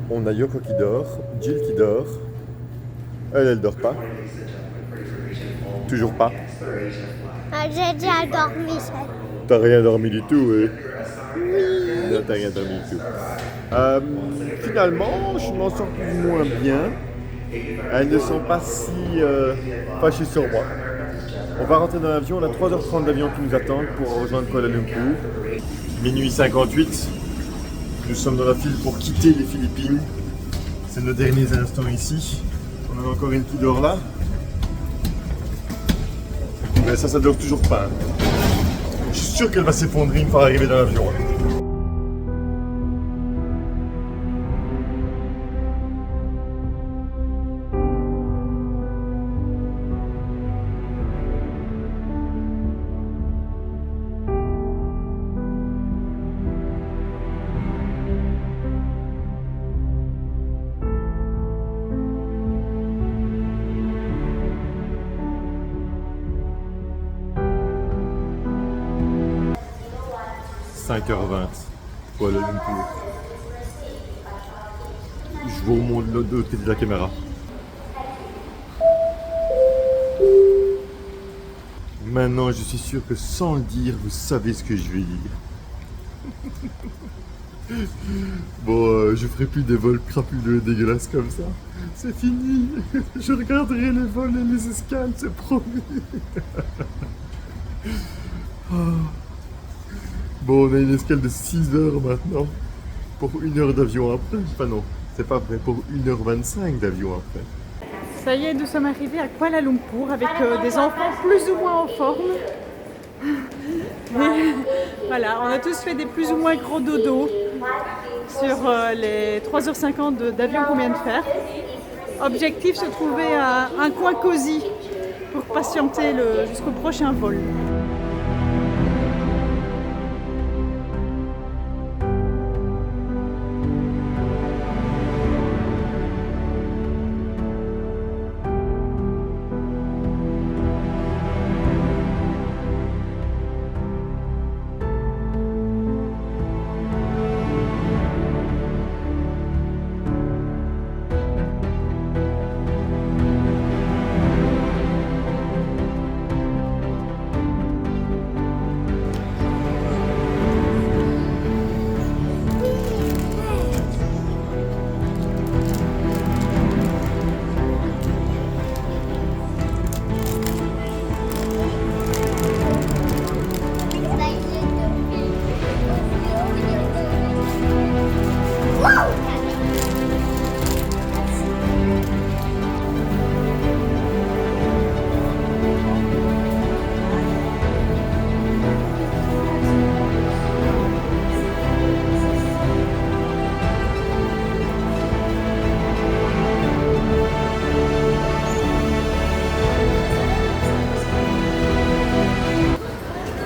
On a Yoko qui dort, Jill qui dort. Elle dort pas. Toujours pas. Ah, j'ai déjà dormi. T'as rien dormi du tout, oui. Oui. Non, t'as rien dormi du tout. Finalement, je m'en sors plus ou moins bien. Elles ne sont pas si fâchées sur moi. On va rentrer dans l'avion, on a 3h30 d'avion qui nous attendent pour rejoindre Kuala Lumpur. Minuit 58. Nous sommes dans la file pour quitter les Philippines. C'est nos derniers instants ici. On en a encore une qui dort là. Mais ça dort toujours pas. Je suis sûr qu'elle va s'effondrer une fois arrivée dans l'avion. 5h20, Kuala Lumpur. Je vous remonte de l'autre côté de la caméra. Maintenant, je suis sûr que sans le dire, vous savez ce que je vais dire. Bon, je ferai plus des vols crapuleux et dégueulasses comme ça. C'est fini. Je regarderai les vols et les escales, c'est promis. Bon, on a une escale de 6 heures maintenant. Pour 1 heure d'avion après. Enfin non, c'est pas vrai, pour 1h25 d'avion après. Ça y est, nous sommes arrivés à Kuala Lumpur avec des enfants plus ou moins en forme. Et voilà, on a tous fait des plus ou moins gros dodos sur les 3h50 d'avion qu'on vient de faire. Objectif, se trouver à un coin cosy pour patienter jusqu'au prochain vol.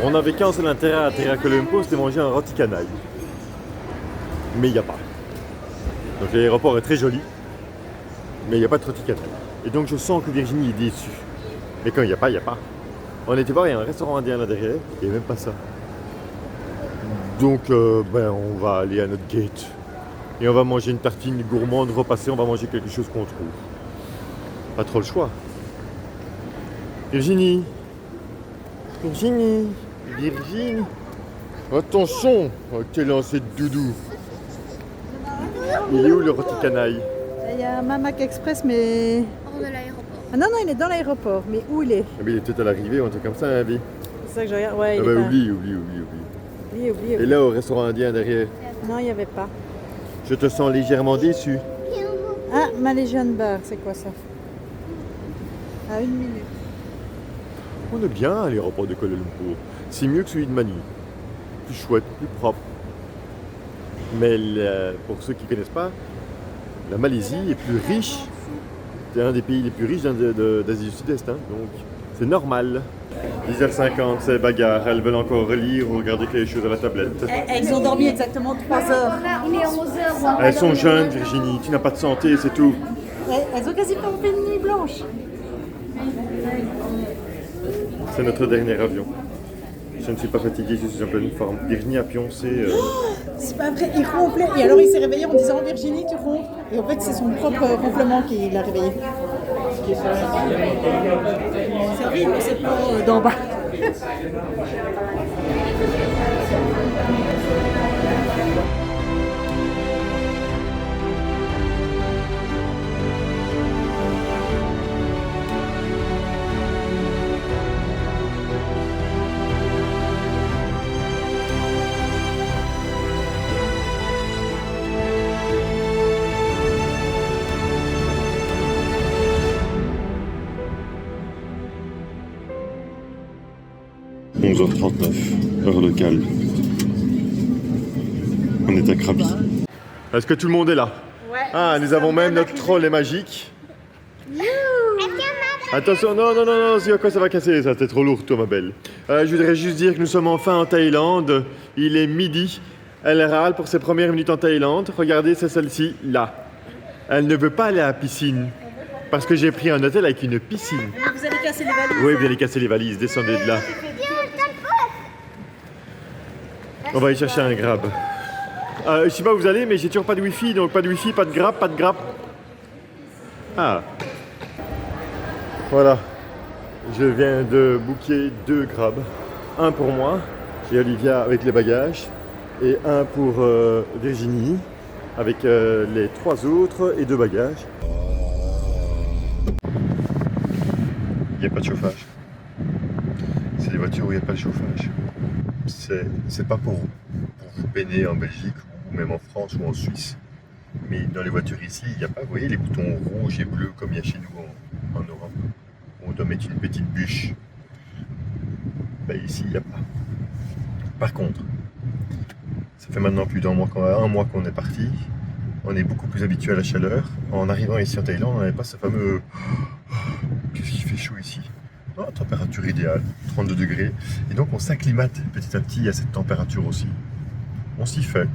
On avait qu'un seul intérêt à atterrir à Kuala Lumpur, c'était manger un rôti canai. Mais il n'y a pas. Donc l'aéroport est très joli, mais il n'y a pas de rôti canai. Et donc je sens que Virginie est déçue. Mais quand il n'y a pas, il n'y a pas. On était voir, il y a un restaurant indien là derrière, il n'y a même pas ça. Donc on va aller à notre gate. Et on va manger une tartine gourmande, repasser, on va manger quelque chose qu'on trouve. Pas trop le choix. Virginie, Virginie, attention, quel lancé de doudou. Il est où le rôti canaille? Il y a un Mamak Express, mais... Hors de l'aéroport. Ah non, il est dans l'aéroport, mais où il est? Il est peut-être à l'arrivée ou un truc comme ça, hein, Abby. C'est ça que je regarde, ouais, il Ah est pas... oublie. Oublie. Et là, au restaurant indien derrière, Non, il n'y avait pas. je te sens légèrement déçu. Ah, Malaysian Bar, c'est quoi ça? À 1 minute. On est bien à l'aéroport de Kuala Lumpur. C'est mieux que celui de Manille. Plus chouette, plus propre. Mais pour ceux qui ne connaissent pas, la Malaisie est plus riche. C'est un des pays les plus riches d'Asie du Sud-Est. Hein, donc c'est normal. 10h50, c'est bagarre. Elles veulent encore relire ou regarder quelque chose à la tablette. Elles ont dormi exactement 3 heures. Il est 11h. Elles sont jeunes, Virginie. Tu n'as pas de santé, c'est tout. Elles ont quasiment fait une nuit blanche. C'est notre dernier avion. Je ne suis pas fatigué, je suis en pleine forme. Virginie a pioncé. C'est pas vrai, il ronflait. Et alors il s'est réveillé en disant Virginie, tu ronfles. Et en fait, c'est son propre ronflement qui l'a réveillé. C'est horrible, cette peau d'en bas. « 11h39, heure locale. On est à Krabi. Est-ce que tout le monde est là? Ouais. Ah, nous avons même notre troll est magique. Attention, non, non, non, non, c'est à quoi ça va casser ça, t'es trop lourd toi ma belle. Je voudrais juste dire que nous sommes enfin en Thaïlande, il est midi, elle râle pour ses premières minutes en Thaïlande, regardez c'est celle-ci, là. Elle ne veut pas aller à la piscine, parce que j'ai pris un hôtel avec une piscine. Vous allez casser les valises. Oui, vous allez casser les valises, descendez de là. On va aller chercher un grab. Je sais pas où vous allez, mais j'ai toujours pas de wifi, donc pas de wifi, pas de grab, pas de grab. Ah. Voilà. Je viens de booker 2 grabs. Un pour moi et Olivia avec les bagages. Et un pour Virginie avec les 3 autres et 2 bagages. Il n'y a pas de chauffage. C'est des voitures où il n'y a pas de chauffage. C'est pas pour vous peiner en Belgique ou même en France ou en Suisse. Mais dans les voitures ici, il n'y a pas, vous voyez, les boutons rouges et bleus comme il y a chez nous en Europe. On doit mettre une petite bûche. Ben ici, il n'y a pas. Par contre, ça fait maintenant plus d'un mois qu'on est parti. On est beaucoup plus habitué à la chaleur. En arrivant ici en Thaïlande, on n'avait pas ce fameux... Qu'est-ce qu'il fait chaud ici? Température idéale, 32 degrés. Et donc on s'acclimate petit à petit à cette température aussi. On s'y fait.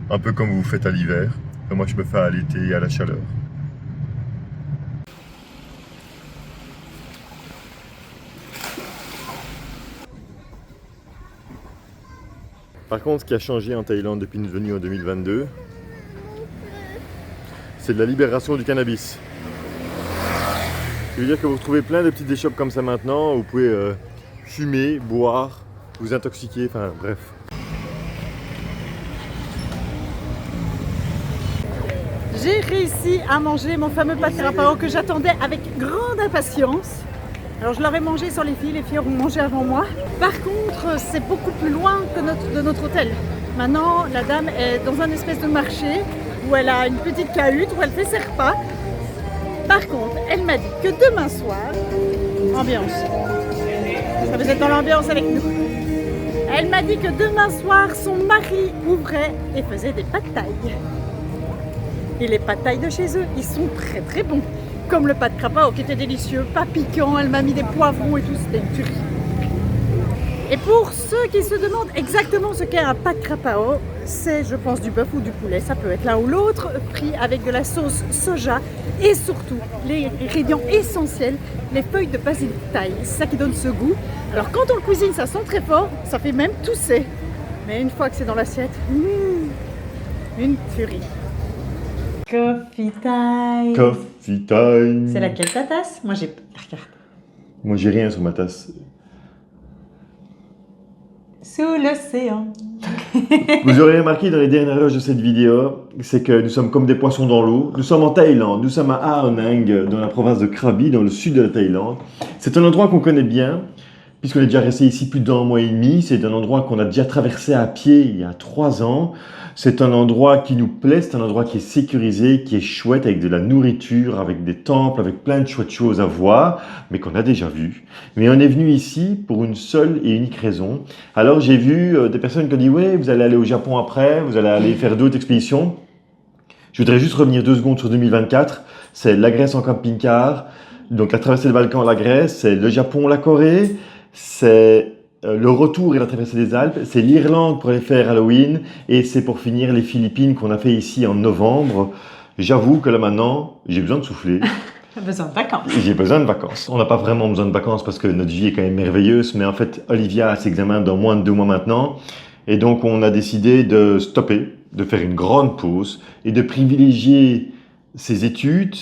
Un peu comme vous vous faites à l'hiver. Moi je me fais à l'été et à la chaleur. Par contre, ce qui a changé en Thaïlande depuis notre venue en 2022, c'est de la libération du cannabis. Je veux dire que vous retrouvez plein de petites échoppes comme ça maintenant, où vous pouvez fumer, boire, vous intoxiquer, enfin bref. J'ai réussi à manger mon fameux pad Thai Krapao que j'attendais avec grande impatience. Alors je l'aurais mangé sans les filles ont mangé avant moi. Par contre, c'est beaucoup plus loin que de notre hôtel. Maintenant, la dame est dans un espèce de marché où elle a une petite cahute où elle fait ses repas. Par contre, elle m'a dit que demain soir, ambiance, ça vous êtes dans l'ambiance avec nous. Elle m'a dit que demain soir, son mari ouvrait et faisait des pad thaï. Et les pad thaï de chez eux, ils sont très très bons. Comme le pad Krapao qui était délicieux, pas piquant, elle m'a mis des poivrons et tout, c'était une tuerie. Et pour ceux qui se demandent exactement ce qu'est un pad Krapao, c'est je pense du bœuf ou du poulet, ça peut être l'un ou l'autre, pris avec de la sauce soja et surtout les ingrédients essentiels, les feuilles de basilic thaï, c'est ça qui donne ce goût. Alors quand on le cuisine, ça sent très fort, ça fait même tousser. Mais une fois que c'est dans l'assiette, une tuerie. Coffee time. Coffee time. C'est laquelle ta tasse? Moi j'ai... Regarde. Moi j'ai rien sur ma tasse. Sous l'océan. Vous aurez remarqué dans les dernières heures de cette vidéo, c'est que nous sommes comme des poissons dans l'eau. Nous sommes en Thaïlande, nous sommes à Ao Nang, dans la province de Krabi, dans le sud de la Thaïlande. C'est un endroit qu'on connaît bien, puisqu'on est déjà resté ici plus d'1 mois et demi. C'est un endroit qu'on a déjà traversé à pied il y a 3 ans. C'est un endroit qui nous plaît, c'est un endroit qui est sécurisé, qui est chouette, avec de la nourriture, avec des temples, avec plein de chouettes choses à voir, mais qu'on a déjà vu. Mais on est venu ici pour une seule et unique raison. Alors j'ai vu des personnes qui ont dit « Ouais, vous allez aller au Japon après, vous allez aller faire d'autres expéditions. » Je voudrais juste revenir 2 secondes sur 2024. C'est la Grèce en camping-car, donc la traversée des Balkans, la Grèce, c'est le Japon, la Corée, c'est... le retour et la traversée des Alpes, c'est l'Irlande pour aller faire Halloween et c'est pour finir les Philippines qu'on a fait ici en novembre. J'avoue que là maintenant, j'ai besoin de souffler. Besoin de vacances. J'ai besoin de vacances. On n'a pas vraiment besoin de vacances parce que notre vie est quand même merveilleuse, mais en fait, Olivia a ses examens dans moins de 2 mois maintenant. Et donc, on a décidé de stopper, de faire une grande pause et de privilégier ses études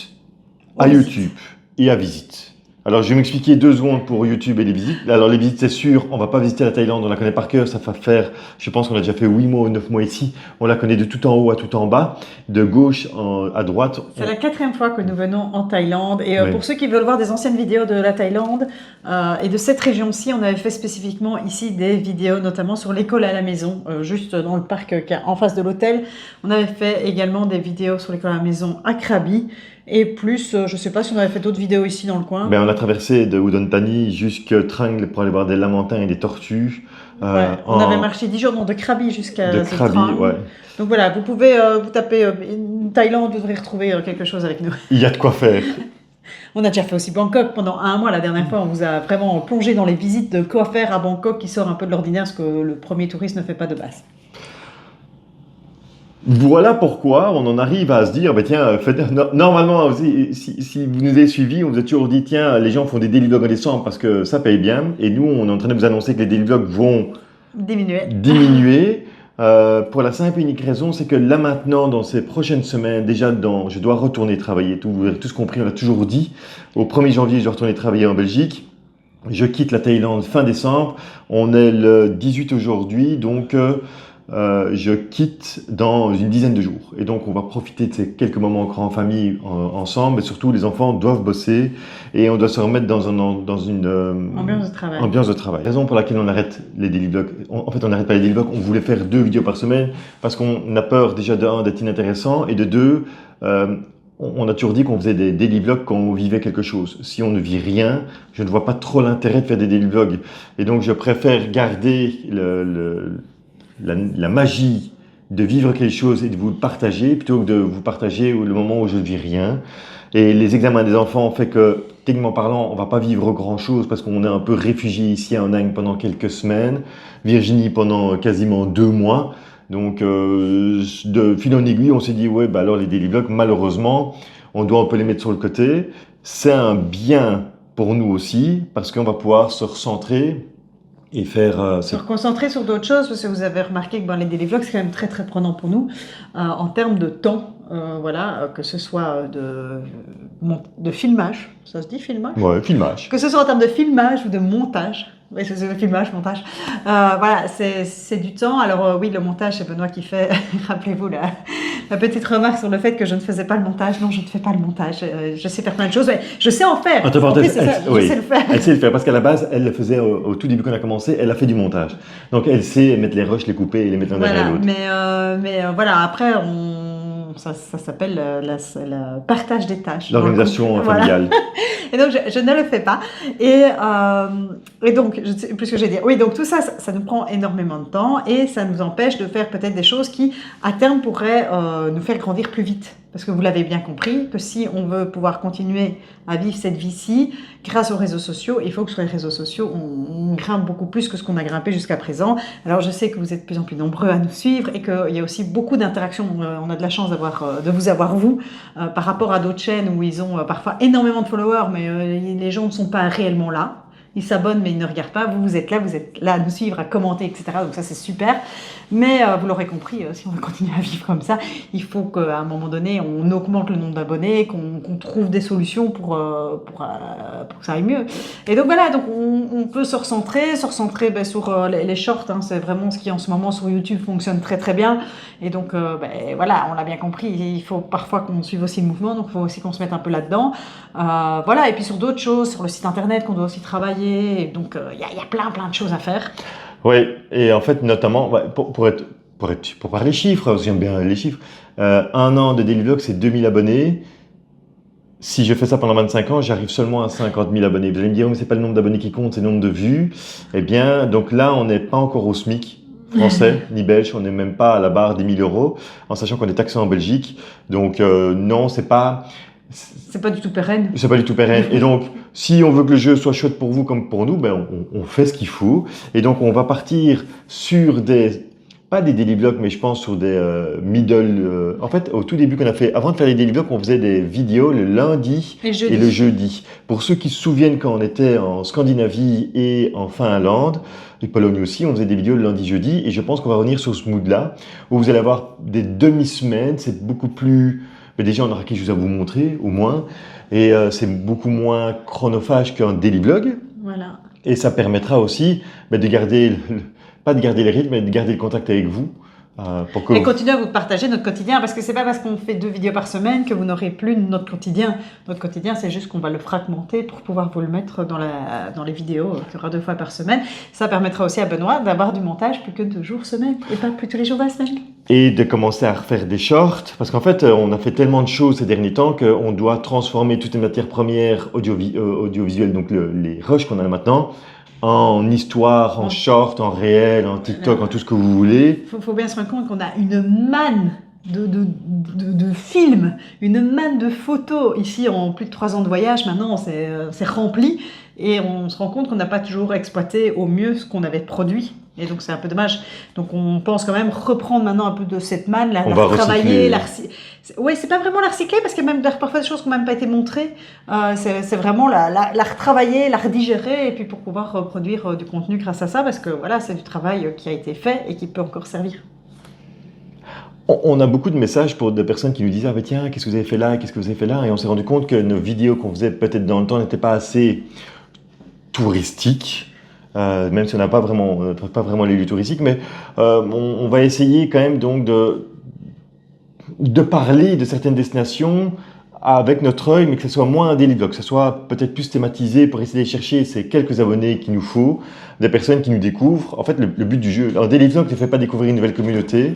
à YouTube et à visite. Alors, je vais m'expliquer 2 secondes pour YouTube et les visites. Alors, les visites, c'est sûr, on va pas visiter la Thaïlande, on la connaît par cœur. Ça va faire, je pense qu'on a déjà fait 8 mois ou 9 mois ici. On la connaît de tout en haut à tout en bas, de gauche à droite. C'est la 4e fois que nous venons en Thaïlande. Et Oui. pour ceux qui veulent voir des anciennes vidéos de la Thaïlande et de cette région-ci, on avait fait spécifiquement ici des vidéos, notamment sur l'école à la maison, juste dans le parc en face de l'hôtel. On avait fait également des vidéos sur l'école à la maison à Krabi. Et plus, je ne sais pas si on avait fait d'autres vidéos ici dans le coin. Ben, on a traversé de Udon Thani jusqu'à Trang pour aller voir des lamantins et des tortues. Ouais, on avait marché 10 jours de Krabi jusqu'à de ce Krabi, train. ouais. Donc voilà, vous pouvez vous taper Thaïlande, vous devrez retrouver quelque chose avec nous. Il y a de quoi faire. On a déjà fait aussi Bangkok pendant 1 mois. La dernière fois, on vous a vraiment plongé dans les visites de quoi faire à Bangkok qui sort un peu de l'ordinaire, ce que le premier touriste ne fait pas de base. Voilà pourquoi on en arrive à se dire, ben tiens, normalement, si vous nous avez suivis, on vous a toujours dit, tiens, les gens font des daily vlogs en décembre parce que ça paye bien. Et nous, on est en train de vous annoncer que les daily vlogs vont diminuer. Pour la simple et unique raison, c'est que là maintenant, dans ces prochaines semaines, déjà, je dois retourner travailler. Vous avez tous compris, on l'a toujours dit. Au 1er janvier, je dois retourner travailler en Belgique. Je quitte la Thaïlande fin décembre. On est le 18 aujourd'hui, donc je quitte dans une dizaine de jours. Et donc, on va profiter de ces quelques moments encore en famille ensemble. Mais surtout, les enfants doivent bosser et on doit se remettre dans une ambiance de travail. Raison pour laquelle on arrête les daily vlogs. En fait, on n'arrête pas les daily vlogs. On voulait faire 2 vidéos par semaine parce qu'on a peur déjà de 1 d'être inintéressant et de 2, on a toujours dit qu'on faisait des daily vlogs quand on vivait quelque chose. Si on ne vit rien, je ne vois pas trop l'intérêt de faire des daily vlogs. Et donc, je préfère garder la magie de vivre quelque chose et de vous le partager plutôt que de vous partager le moment où je ne vis rien. Et les examens des enfants fait que, techniquement parlant, on ne va pas vivre grand-chose parce qu'on est un peu réfugié ici en Angle pendant quelques semaines, Virginie pendant quasiment 2 mois. Donc, de fil en aiguille, on s'est dit, ouais, bah alors les daily vlogs, malheureusement, on doit un peu les mettre sur le côté. C'est un bien pour nous aussi parce qu'on va pouvoir se recentrer et faire... Se reconcentrer sur d'autres choses, parce que vous avez remarqué que les daily vlogs, c'est quand même très très prenant pour nous en termes de temps, que ce soit de filmage, ça se dit filmage ? Ouais, filmage. Que ce soit en termes de filmage ou de montage. Oui, c'est le filmage, montage. Voilà, c'est du temps. Alors oui, le montage, c'est Benoît qui fait. Rappelez-vous la petite remarque sur le fait que je ne faisais pas le montage. Non, je ne fais pas le montage. Je sais faire plein de choses. Mais je sais en faire. Entre parenthèses, je sais le faire. Elle sait le faire parce qu'à la base, elle le faisait au tout début quand on a commencé. Elle a fait du montage. Donc elle sait mettre les rushs, les couper et les mettre l'un derrière l'autre. Mais voilà, après, ça s'appelle le partage des tâches. L'organisation familiale. Voilà. Et donc, je ne le fais pas. Et donc, je ne sais plus ce que j'ai dit. Oui, donc tout ça nous prend énormément de temps et ça nous empêche de faire peut-être des choses qui, à terme, pourraient nous faire grandir plus vite. Parce que vous l'avez bien compris, que si on veut pouvoir continuer à vivre cette vie-ci, grâce aux réseaux sociaux, il faut que sur les réseaux sociaux, on grimpe beaucoup plus que ce qu'on a grimpé jusqu'à présent. Alors, je sais que vous êtes de plus en plus nombreux à nous suivre et qu'il y a aussi beaucoup d'interactions. On a de la chance de vous avoir, vous, par rapport à d'autres chaînes où ils ont parfois énormément de followers, mais les gens ne sont pas réellement là. Ils s'abonnent mais ils ne regardent pas. Vous êtes là à nous suivre, à commenter, etc. Donc ça c'est super. Mais vous l'aurez compris, si on veut continuer à vivre comme ça, il faut qu'à un moment donné, on augmente le nombre d'abonnés, qu'on trouve des solutions pour que ça aille mieux. Et donc voilà, donc on peut se recentrer sur les shorts. Hein, c'est vraiment ce qui en ce moment sur YouTube fonctionne très très bien. Et donc voilà, on l'a bien compris, il faut parfois qu'on suive aussi le mouvement, donc il faut aussi qu'on se mette un peu là-dedans. Voilà, et puis sur d'autres choses, sur le site internet qu'on doit aussi travailler. Et donc il y a plein de choses à faire. Oui, et en fait notamment, pour parler chiffres, j'aime bien les chiffres, 1 an de daily vlog c'est 2000 abonnés. Si je fais ça pendant 25 ans, j'arrive seulement à 50 000 abonnés. Vous allez me dire, mais c'est pas le nombre d'abonnés qui compte, c'est le nombre de vues. Eh bien, donc là, on n'est pas encore au SMIC français ni belge, on n'est même pas à la barre des 1 000 €, en sachant qu'on est taxé en Belgique. Donc non, c'est pas du tout pérenne. C'est pas du tout pérenne. Et donc, si on veut que le jeu soit chouette pour vous comme pour nous, on fait ce qu'il faut. Et donc, on va partir sur des pas des daily vlogs, mais je pense sur des middle. En fait, au tout début qu'on a fait, avant de faire les daily vlogs, on faisait des vidéos le lundi et le jeudi. Pour ceux qui se souviennent quand on était en Scandinavie et en Finlande, et Pologne aussi, on faisait des vidéos le lundi, jeudi, et je pense qu'on va revenir sur ce mood-là, où vous allez avoir des demi-semaines, c'est beaucoup plus. Mais déjà, on aura quelque chose à vous montrer, au moins, et c'est beaucoup moins chronophage qu'un daily vlog. Voilà. Et ça permettra aussi de garder, pas de garder le rythme, mais de garder le contact avec vous. Pour que Et continuer à vous partager notre quotidien, parce que c'est pas parce qu'on fait 2 vidéos par semaine que vous n'aurez plus notre quotidien. Notre quotidien, c'est juste qu'on va le fragmenter pour pouvoir vous le mettre dans les vidéos qu'il y aura 2 fois par semaine. Ça permettra aussi à Benoît d'avoir du montage plus que 2 jours semaine, et pas plus tous les jours de la semaine. Et de commencer à refaire des shorts, parce qu'en fait, on a fait tellement de choses ces derniers temps qu'on doit transformer toutes les matières premières audiovisuelles, donc les rushs qu'on a maintenant, en histoire, en short, en réel, en TikTok, en tout ce que vous voulez. Il faut bien se rendre compte qu'on a une manne de films, une manne de photos. Ici, en plus de 3 ans de voyage, maintenant, c'est rempli. Et on se rend compte qu'on n'a pas toujours exploité au mieux ce qu'on avait produit. Et donc, c'est un peu dommage. Donc, on pense quand même reprendre maintenant un peu de cette manne, la retravailler, oui, c'est pas vraiment la recycler, parce qu'il y a même parfois des choses qui n'ont même pas été montrées. C'est vraiment la retravailler, la redigérer, et puis pour pouvoir reproduire du contenu grâce à ça, parce que voilà, c'est du travail qui a été fait et qui peut encore servir. On a beaucoup de messages pour des personnes qui nous disent « Ah ben tiens, qu'est-ce que vous avez fait là, qu'est-ce que vous avez fait là ?» Et on s'est rendu compte que nos vidéos qu'on faisait peut-être dans le temps n'étaient pas assez touristiques. Même si on n'a pas vraiment les lieux touristiques, mais on va essayer quand même donc de parler de certaines destinations avec notre œil, mais que ce soit moins un daily vlog, que ce soit peut-être plus thématisé pour essayer de chercher ces quelques abonnés qu'il nous faut, des personnes qui nous découvrent. En fait, le but du jeu, un daily vlog ne fait pas découvrir une nouvelle communauté.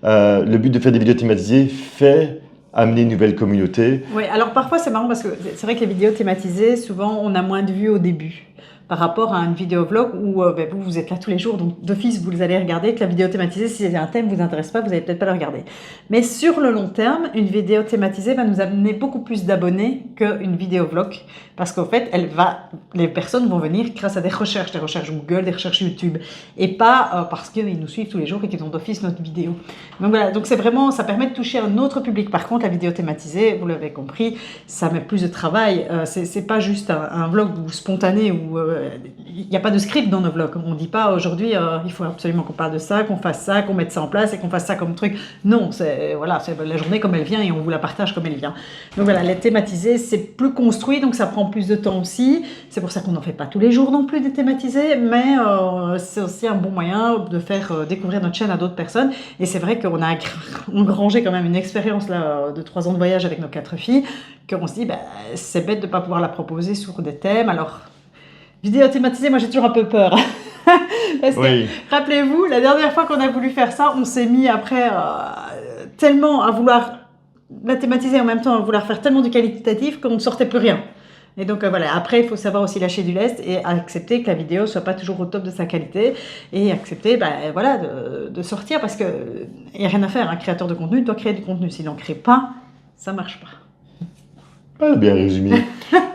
Le but de faire des vidéos thématisées fait amener une nouvelle communauté. Oui, alors parfois c'est marrant parce que c'est vrai que les vidéos thématisées, souvent on a moins de vues au début par rapport à une vidéo vlog où vous êtes là tous les jours, donc d'office vous les allez regarder, que la vidéo thématisée, si un thème ne vous intéresse pas, vous n'allez peut-être pas le regarder. Mais sur le long terme, une vidéo thématisée va nous amener beaucoup plus d'abonnés qu'une vidéo vlog, parce qu'en fait, les personnes vont venir grâce à des recherches Google, des recherches YouTube, et pas parce qu'ils nous suivent tous les jours et qu'ils ont d'office notre vidéo. Donc voilà, donc c'est vraiment, ça permet de toucher un autre public. Par contre, la vidéo thématisée, vous l'avez compris, ça met plus de travail. C'est pas juste un vlog spontané où il n'y a pas de script dans nos vlogs. On ne dit pas aujourd'hui, il faut absolument qu'on parle de ça, qu'on fasse ça, qu'on mette ça en place et qu'on fasse ça comme truc. Non, c'est la journée comme elle vient et on vous la partage comme elle vient. Donc voilà, les thématisés, c'est plus construit, donc ça prend plus de temps aussi. C'est pour ça qu'on n'en fait pas tous les jours non plus des thématisés, mais c'est aussi un bon moyen de faire découvrir notre chaîne à d'autres personnes. Et c'est vrai qu'on a engrangé quand même une expérience là, de 3 ans de voyage avec nos 4 filles, qu'on se dit, c'est bête de ne pas pouvoir la proposer sur des thèmes. Alors, vidéo thématisée, moi j'ai toujours un peu peur. Parce que, rappelez-vous, la dernière fois qu'on a voulu faire ça, on s'est mis après tellement à vouloir la thématiser en même temps, à vouloir faire tellement du qualitatif qu'on ne sortait plus rien. Et donc voilà, après il faut savoir aussi lâcher du lest et accepter que la vidéo ne soit pas toujours au top de sa qualité et accepter de sortir, parce qu'il n'y a rien à faire. Un créateur de contenu doit créer du contenu. S'il n'en crée pas, ça ne marche pas. Bien résumé.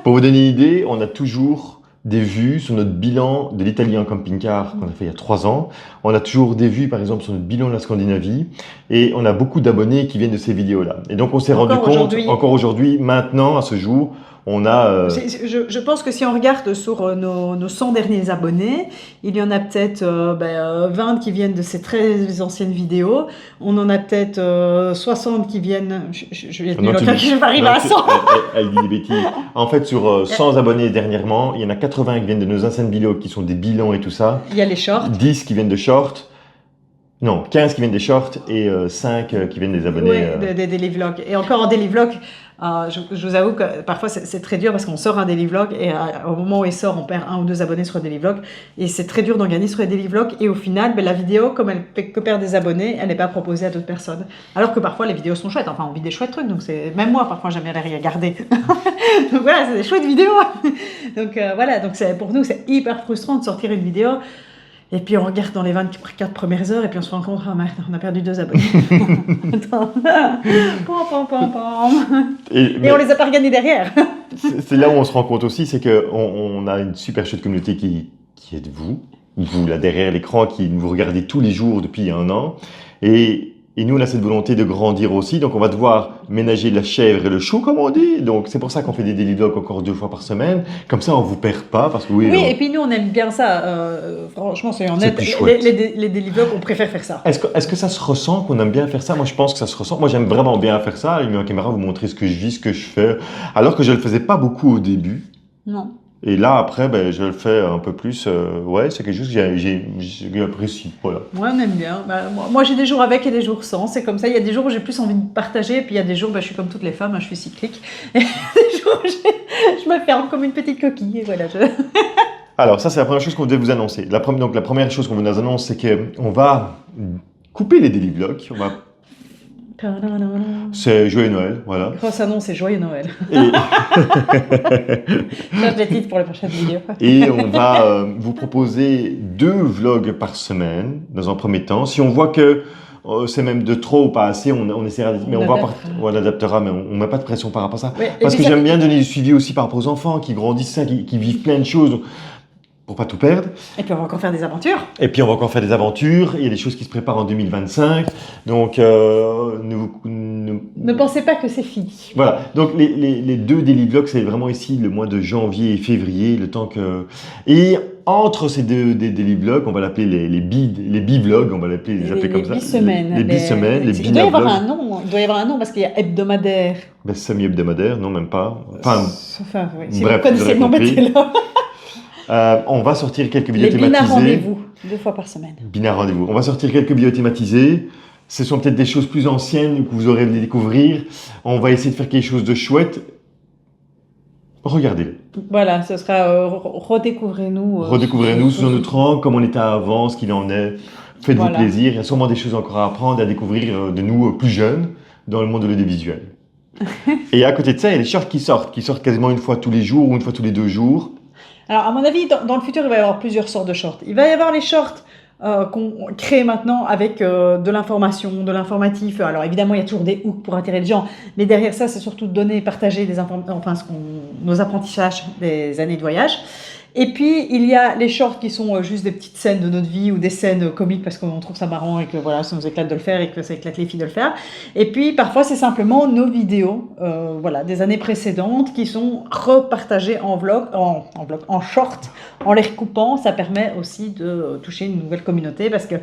Pour vous donner une idée, on a toujours des vues sur notre bilan de l'Italie en camping-car qu'on a fait il y a 3 ans. On a toujours des vues, par exemple, sur notre bilan de la Scandinavie. Et on a beaucoup d'abonnés qui viennent de ces vidéos-là. Et donc, on s'est rendu compte, encore aujourd'hui, maintenant, à ce jour, on a... Je pense que si on regarde sur nos 100 derniers abonnés, il y en a peut-être 20 qui viennent de ces très anciennes vidéos. On en a peut-être 60 qui viennent... Je vais être nulle en calcul, je vais arriver à 100. Elle dit des bêtises. En fait, sur 100 abonnés dernièrement, il y en a 80 qui viennent de nos anciennes vidéos, qui sont des bilans et tout ça. Il y a les shorts. 10 qui viennent de shorts. Non, 15 qui viennent des shorts et 5 qui viennent des abonnés. Oui, des daily vlogs. Et encore en daily vlog, je vous avoue que parfois c'est très dur parce qu'on sort un daily vlog et au moment où il sort, on perd 1 ou 2 abonnés sur un daily vlog. Et c'est très dur d'en gagner sur les daily vlogs. Et au final, la vidéo, comme elle fait que perdre des abonnés, elle n'est pas proposée à d'autres personnes. Alors que parfois, les vidéos sont chouettes. Enfin, on vit des chouettes trucs. Donc même moi, parfois, j'aime bien les regarder. Donc voilà, c'est des chouettes vidéos. Donc voilà, donc pour nous, c'est hyper frustrant de sortir une vidéo. Et puis on regarde dans les 24 premières heures et puis on se rend compte, oh merde, on a perdu 2 abonnés. Et on les a pas regagnés derrière. C'est là où on se rend compte aussi, c'est qu'on a une super chouette communauté qui est de vous. vous là derrière l'écran qui vous regardez tous les jours depuis un an. Et nous, on a cette volonté de grandir aussi, donc on va devoir ménager la chèvre et le chou, comme on dit. Donc c'est pour ça qu'on fait des daily vlogs encore 2 fois par semaine. Comme ça, on vous perd pas, parce que Oui, et puis nous, on aime bien ça. Franchement, soyons honnêtes, plus chouette. les daily vlogs, on préfère faire ça. Est-ce que ça se ressent qu'on aime bien faire ça? Moi, je pense que ça se ressent. Moi, j'aime vraiment bien faire ça. J'ai mis en caméra, vous montrer ce que je vis, ce que je fais. Alors que je le faisais pas beaucoup au début. Non. Et là, après, ben, je le fais un peu plus. Ouais, c'est quelque chose que j'ai apprécié. Voilà. Moi, on aime bien. Bah, moi, j'ai des jours avec et des jours sans. C'est comme ça. Il y a des jours où j'ai plus envie de partager. Et puis, il y a des jours, bah, je suis comme toutes les femmes, hein, je suis cyclique. Et des jours où je me ferme comme une petite coquille. Et voilà. Alors, ça, c'est la première chose qu'on devait vous annoncer. Donc, la première chose qu'on vous annonce, c'est qu'on va couper les daily vlogs. C'est Joyeux Noël, voilà. Grosse annonce, c'est Joyeux Noël. Et... Cherche des titres pour les prochaines vidéos. Et on va vous proposer 2 vlogs par semaine, dans un premier temps. Si on voit que c'est même de trop ou pas assez, on essaiera, mais on adaptera, mais on ne met pas de pression par rapport à ça. Oui, parce que j'aime bien donner du suivi aussi par rapport aux enfants qui grandissent ça, qui vivent plein de choses. Pour pas tout perdre. Et puis on va encore faire des aventures. Il y a des choses qui se préparent en 2025. Donc, ne pensez pas que c'est fini. Voilà. Donc, les 2 daily vlogs, c'est vraiment ici le mois de janvier et février, le temps que... Et entre ces 2 daily vlogs, on va l'appeler les bi-vlogs, on va les appeler comme ça. Les bi-semaines. Les bi-semaines, les il doit y avoir un nom. Il doit y avoir un nom parce qu'il y a hebdomadaire. Ben, semi-hebdomadaire, non, même pas. Enfin oui. Si bref, vous connaissez le nom, mettez-le. On va sortir quelques vidéos thématisées. Les binaires rendez-vous, 2 fois par semaine. Binaires rendez-vous. On va sortir quelques vidéos thématisées. Ce sont peut-être des choses plus anciennes que vous aurez à les découvrir. On va essayer de faire quelque chose de chouette. Regardez-les. Voilà, ce sera redécouvrez-nous. Redécouvrez-nous sous notre angle, comme on était avant, ce qu'il en est. Faites-vous plaisir. Il y a sûrement des choses encore à apprendre, à découvrir de nous plus jeunes dans le monde de l'audiovisuel. Et à côté de ça, il y a les shorts qui sortent quasiment une fois tous les jours ou une fois tous les 2 jours. Alors, à mon avis, dans le futur, il va y avoir plusieurs sortes de shorts. Il va y avoir les shorts qu'on crée maintenant avec de l'information, de l'informatif. Alors, évidemment, il y a toujours des hooks pour attirer les gens. Mais derrière ça, c'est surtout donner, partager nos apprentissages des années de voyage. Et puis, il y a les shorts qui sont juste des petites scènes de notre vie ou des scènes comiques parce qu'on trouve ça marrant et que voilà, ça nous éclate de le faire et que ça éclate les filles de le faire. Et puis, parfois, c'est simplement nos vidéos des années précédentes qui sont repartagées en vlog, en short, en les recoupant. Ça permet aussi de toucher une nouvelle communauté parce que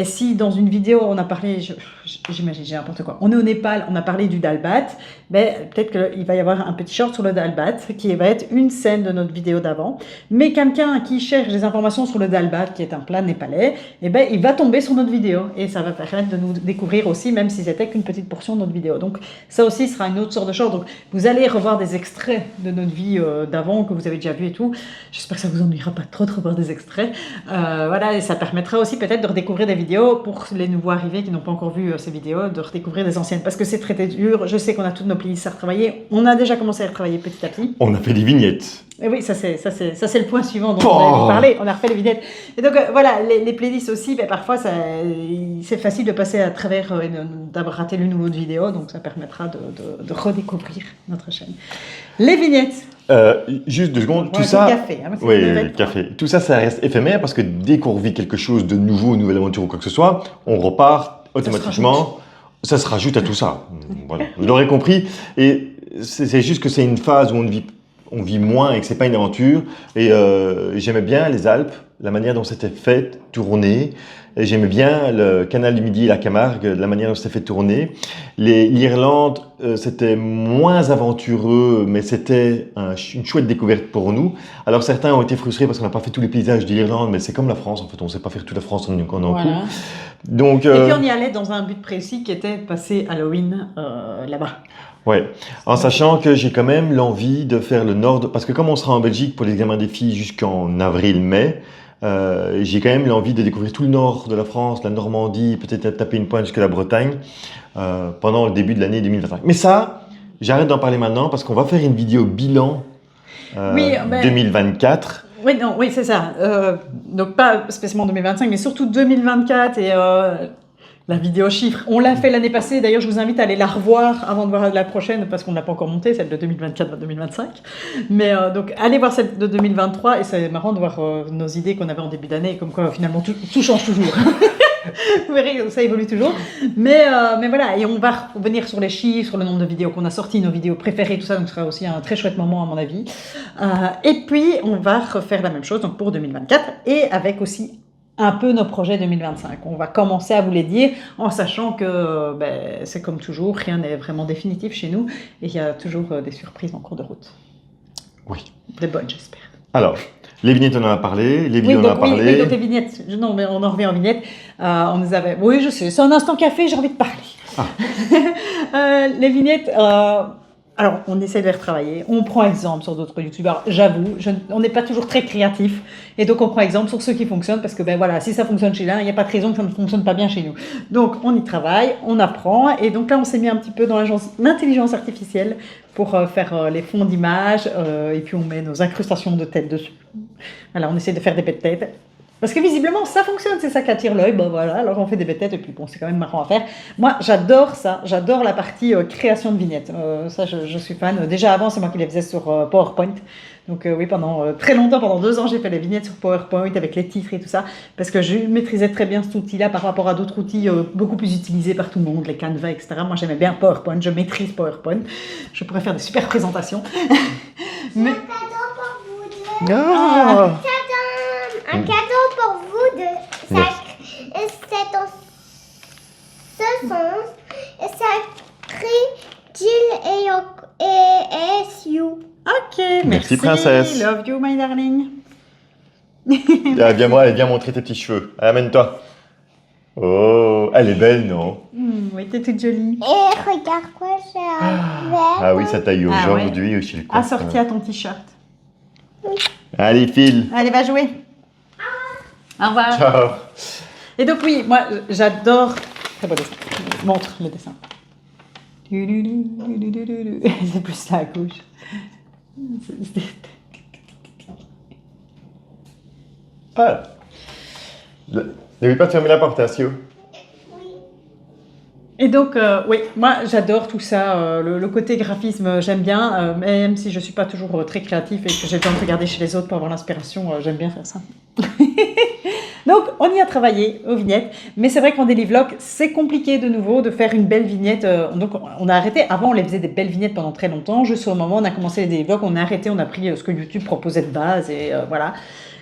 si dans une vidéo, on a parlé, j'imagine, j'ai n'importe quoi, on est au Népal, on a parlé du Dalbat, peut-être qu'il va y avoir un petit short sur le Dalbat qui va être une scène de notre vidéo d'avant. Mais quelqu'un qui cherche des informations sur le Dalbat, qui est un plat népalais, il va tomber sur notre vidéo. Et ça va permettre de nous découvrir aussi, même si c'était qu'une petite portion de notre vidéo. Donc ça aussi sera une autre sorte de short. Donc vous allez revoir des extraits de notre vie d'avant, que vous avez déjà vu et tout. J'espère que ça vous ennuiera pas trop de revoir des extraits. Voilà, et ça permettra aussi peut-être de redécouvrir des vidéos pour les nouveaux arrivés qui n'ont pas encore vu ces vidéos, de redécouvrir des anciennes. Parce que c'est très dur. Je sais qu'on a toutes nos playlists à retravailler. On a déjà commencé à retravailler petit à petit. On a fait des vignettes. Et oui, ça c'est le point suivant dont on avait parlé. On a refait les vignettes. Et donc voilà, les playlists aussi, parfois c'est facile de passer à travers d'avoir raté l'une ou l'autre vidéo, donc ça permettra de redécouvrir notre chaîne. Les vignettes. Juste 2 secondes, tout le ça. Café, hein, oui, le café. Tout ça, ça reste éphémère parce que dès qu'on vit quelque chose de nouveau, une nouvelle aventure ou quoi que ce soit, on repart automatiquement. Ça se rajoute à tout ça. Voilà, vous l'aurez compris. Et c'est juste que c'est une phase où on vit moins et que c'est pas une aventure. Et j'aimais bien les Alpes, la manière dont c'était fait tourner. Et j'aimais bien le canal du Midi et la Camargue, la manière dont c'était fait tourner. L'Irlande, c'était moins aventureux, mais c'était une chouette découverte pour nous. Alors certains ont été frustrés parce qu'on n'a pas fait tous les paysages de l'Irlande, mais c'est comme la France en fait, on ne sait pas faire toute la France en un coup. Donc, et puis on y allait dans un but précis qui était de passer Halloween là-bas. Oui, en sachant que j'ai quand même l'envie de faire le nord, parce que comme on sera en Belgique pour l'examen des filles jusqu'en avril-mai, j'ai quand même l'envie de découvrir tout le nord de la France, la Normandie, peut-être taper une pointe jusqu'à la Bretagne pendant le début de l'année 2025. Mais ça, j'arrête d'en parler maintenant parce qu'on va faire une vidéo bilan 2024. Oui, c'est ça. Donc pas spécialement 2025, mais surtout 2024 et La vidéo chiffre, on l'a fait l'année passée, d'ailleurs je vous invite à aller la revoir avant de voir la prochaine parce qu'on ne l'a pas encore montée, celle de 2024-2025. Mais donc allez voir celle de 2023 et c'est marrant de voir nos idées qu'on avait en début d'année, comme quoi finalement tout change toujours. Vous verrez, ça évolue toujours. Mais voilà, et on va revenir sur les chiffres, sur le nombre de vidéos qu'on a sorties, nos vidéos préférées, tout ça, donc ce sera aussi un très chouette moment à mon avis. Et puis on va refaire la même chose donc pour 2024 et avec aussi un peu nos projets 2025. On va commencer à vous les dire en sachant que c'est comme toujours, rien n'est vraiment définitif chez nous et il y a toujours des surprises en cours de route. Oui. Des bonnes, j'espère. Alors, les vignettes, on en a parlé. Les vidéos, on en a parlé. Oui, donc les vignettes. Non, mais on en revient aux vignettes. On nous avait... Oui, je sais, c'est un instant café, j'ai envie de parler. Les vignettes... Alors, on essaie de les retravailler. On prend exemple sur d'autres youtubeurs. J'avoue, on n'est pas toujours très créatif. Et donc, on prend exemple sur ceux qui fonctionnent parce que, voilà, si ça fonctionne chez l'un, il n'y a pas de raison que ça ne fonctionne pas bien chez nous. Donc, on y travaille, on apprend. Et donc là, on s'est mis un petit peu dans l'intelligence artificielle pour faire les fonds d'images. Et puis, on met nos incrustations de tête dessus. Voilà, on essaie de faire des bêtes têtes. Parce que visiblement, ça fonctionne, c'est ça qui attire l'œil. Voilà, alors on fait des bêtes têtes et puis bon, c'est quand même marrant à faire. Moi, j'adore ça, j'adore la partie création de vignettes. Ça, je suis fan. Déjà avant, c'est moi qui les faisais sur PowerPoint. Donc oui, pendant très longtemps, pendant 2 ans, j'ai fait les vignettes sur PowerPoint avec les titres et tout ça. Parce que je maîtrisais très bien cet outil-là par rapport à d'autres outils beaucoup plus utilisés par tout le monde, les Canva, etc. Moi, j'aimais bien PowerPoint, je maîtrise PowerPoint. Je pourrais faire des super présentations. Mais... Ah. Un cadeau pour vous de et c'est en ce sens et ça crée Jill et SU. Ok, Merci, princesse. Love you, my darling. Viens montrer tes petits cheveux. Amène-toi. Oh, elle est belle, non? Oui, t'es toute jolie. Et regarde quoi j'ai un verre. Ah oui, ça taille Ah ouais. aujourd'hui chez le copain. Assorti à ton t-shirt. Allez, file. Allez, va jouer. Au revoir. Ciao. Et donc oui, moi j'adore... Très beau dessin. Montre le dessin. C'est plus ça à gauche. Ah. N'oublie pas de fermer la porte, hein, Sio. Et donc, oui, moi j'adore tout ça, le côté graphisme, j'aime bien, même si je ne suis pas toujours très créatif et que j'ai besoin de regarder chez les autres pour avoir l'inspiration, j'aime bien faire ça. Donc, on y a travaillé aux vignettes, mais c'est vrai qu'en daily vlog, c'est compliqué de nouveau de faire une belle vignette. Donc, on a arrêté. Avant, on les faisait des belles vignettes pendant très longtemps. Juste au moment où on a commencé les daily vlogs, on a arrêté, on a pris ce que YouTube proposait de base et voilà.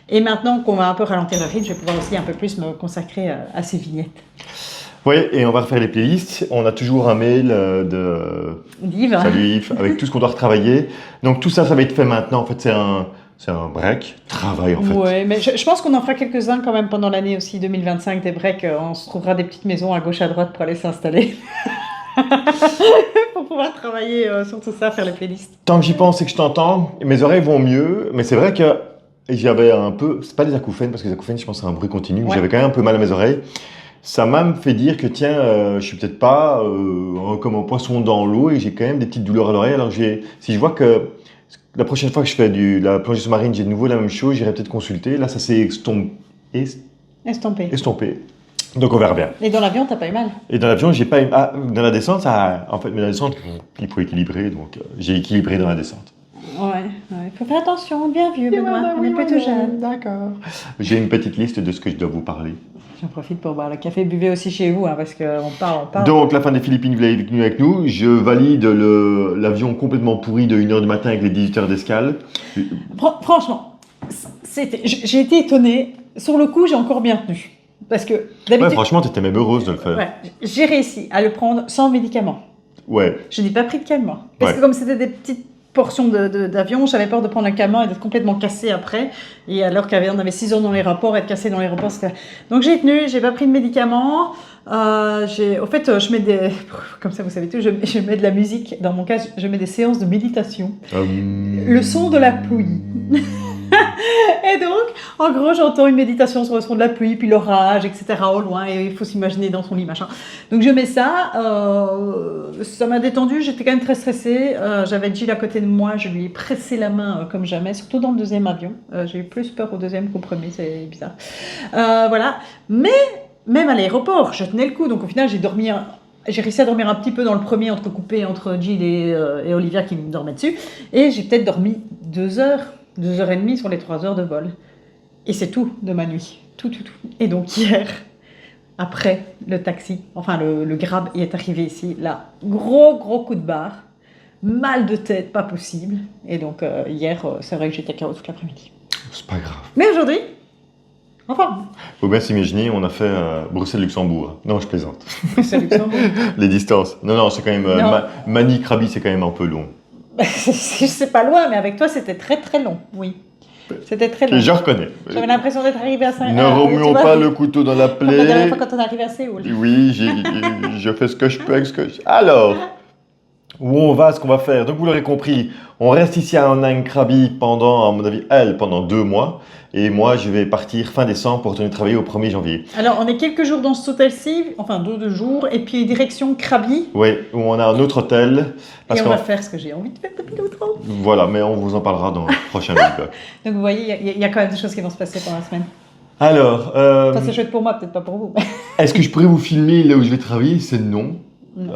Et maintenant qu'on va un peu ralentir le rythme, je vais pouvoir aussi un peu plus me consacrer à ces vignettes. Oui, et on va refaire les playlists. On a toujours un mail de Yves. Salut Yves, avec tout ce qu'on doit retravailler. Donc tout ça, ça va être fait maintenant. En fait, c'est un break, travail en fait. Oui, mais je pense qu'on en fera quelques-uns quand même pendant l'année aussi 2025, des breaks. On se trouvera des petites maisons à gauche à droite pour aller s'installer. Pour pouvoir travailler sur tout ça, faire les playlists. Tant que j'y pense et que je t'entends, mes oreilles vont mieux. Mais c'est vrai que j'avais un peu, c'est pas des acouphènes, parce que les acouphènes, je pense, c'est un bruit continu. Ouais. J'avais quand même un peu mal à mes oreilles. Ça m'a fait dire que tiens, je suis peut-être pas comme un poisson dans l'eau et j'ai quand même des petites douleurs à l'oreille. Alors si je vois que la prochaine fois que je fais la plongée sous-marine, j'ai de nouveau la même chose, j'irai peut-être consulter. Là, ça s'est estompé. Donc on verra bien. Et dans l'avion, t'as pas eu mal? Et dans l'avion, j'ai pas eu... Ah, dans la descente, en fait, mais dans la descente, il faut équilibrer, donc j'ai équilibré dans la descente. Ouais. Faut faire attention, bien vu, Benoît. On est pas tout jeune. D'accord. J'ai une petite liste de ce que je dois vous parler. J'en profite pour boire le café. Buvez aussi chez vous, hein, parce qu'on parle. Donc, la fin des Philippines, vous l'avez venu avec nous. Je valide l'avion complètement pourri de 1h du matin avec les 18 heures d'escale. Franchement, j'ai été étonnée. Sur le coup, j'ai encore bien tenu. Parce que d'habitude... Ouais, franchement, tu étais même heureuse de le faire. Ouais, j'ai réussi à le prendre sans médicaments. Ouais. Je n'ai pas pris de calmant. Parce que comme c'était des petites portions d'avion, j'avais peur de prendre un calmant et d'être complètement cassée après. Et alors qu'on avait 6 heures dans les rapports, être cassé dans les rapports, c'était... Donc j'ai tenu, j'ai pas pris de médicaments. Au fait, je mets des... Comme ça, vous savez tout, je mets de la musique. Dans mon cas, je mets des séances de méditation. Le son de la pluie. Et donc, en gros, j'entends une méditation sur le son de la pluie, puis l'orage, etc. au loin, et il faut s'imaginer dans son lit, machin. Donc je mets ça, ça m'a détendu, j'étais quand même très stressée. J'avais Jill à côté de moi, je lui ai pressé la main comme jamais, surtout dans le deuxième avion. J'ai eu plus peur au deuxième qu'au premier, c'est bizarre. Voilà, mais même à l'aéroport, je tenais le coup. Donc au final, j'ai réussi à dormir un petit peu dans le premier, entrecoupé entre Jill et Olivia qui me dormaient dessus. Et j'ai peut-être dormi 2 heures, 2h30 sur les 3 heures de vol. Et c'est tout de ma nuit. Tout. Et donc hier, après le taxi, enfin le Grab est arrivé ici, là, gros coup de barre, mal de tête, pas possible. Et donc hier, c'est vrai que j'étais KO toute l'après-midi. C'est pas grave. Mais aujourd'hui, enfin, Faut bien s'imaginer, on a fait Bruxelles-Luxembourg. Non, je plaisante. c'est Luxembourg. Les distances. Non, c'est quand même... Non. Mani-Krabi, c'est quand même un peu long. C'est pas loin, mais avec toi, c'était très long, oui. C'était très long. Je reconnais. J'avais l'impression d'être arrivé à Saint-Denis. Ne remuons pas le couteau dans la Comme la dernière plaie. fois quand on est arrivé à Séoul. Oui, je fais ce que je peux avec ce que je... Alors, où on va, ce qu'on va faire. Donc, vous l'aurez compris, on reste ici à Nang Krabi pendant, à mon avis, pendant 2 mois. Et moi, je vais partir fin décembre pour retourner travailler au 1er janvier. Alors, on est quelques jours dans cet hôtel-ci, enfin 2 jours, et puis direction Krabi. Oui, où on a un autre hôtel. Et on va faire ce que j'ai envie de faire depuis longtemps. Voilà, mais on vous en parlera dans le prochain vidéo. Donc, vous voyez, il y a quand même des choses qui vont se passer pendant la semaine. Alors, Ça, c'est chouette pour moi, peut-être pas pour vous. est-ce que je pourrais vous filmer là où je vais travailler? C'est non. Non.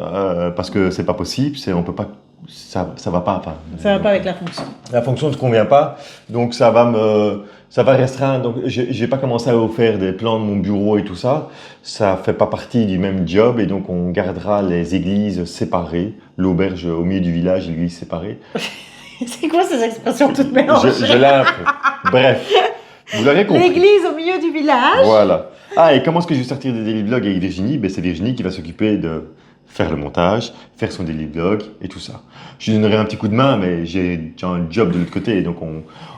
Parce que c'est pas possible, on peut pas, ça va pas. Enfin, Ça va pas avec la fonction. la fonction ne convient pas, donc ça va restreindre. Donc j'ai pas commencé à vous faire des plans de mon bureau et tout ça. Ça fait pas partie du même job et donc on gardera les églises séparées, l'auberge au milieu du village et l'église séparée. C'est quoi ces expressions toutes mélangées? Je l'ai appris. Bref, vous l'aurez compris. L'église au milieu du village. Voilà. Ah, et comment est-ce que je vais sortir des daily vlogs avec Virginie? Ben, c'est Virginie qui va s'occuper de faire le montage, faire son daily vlog et tout ça. Je lui donnerai un petit coup de main, mais j'ai un job de l'autre côté, donc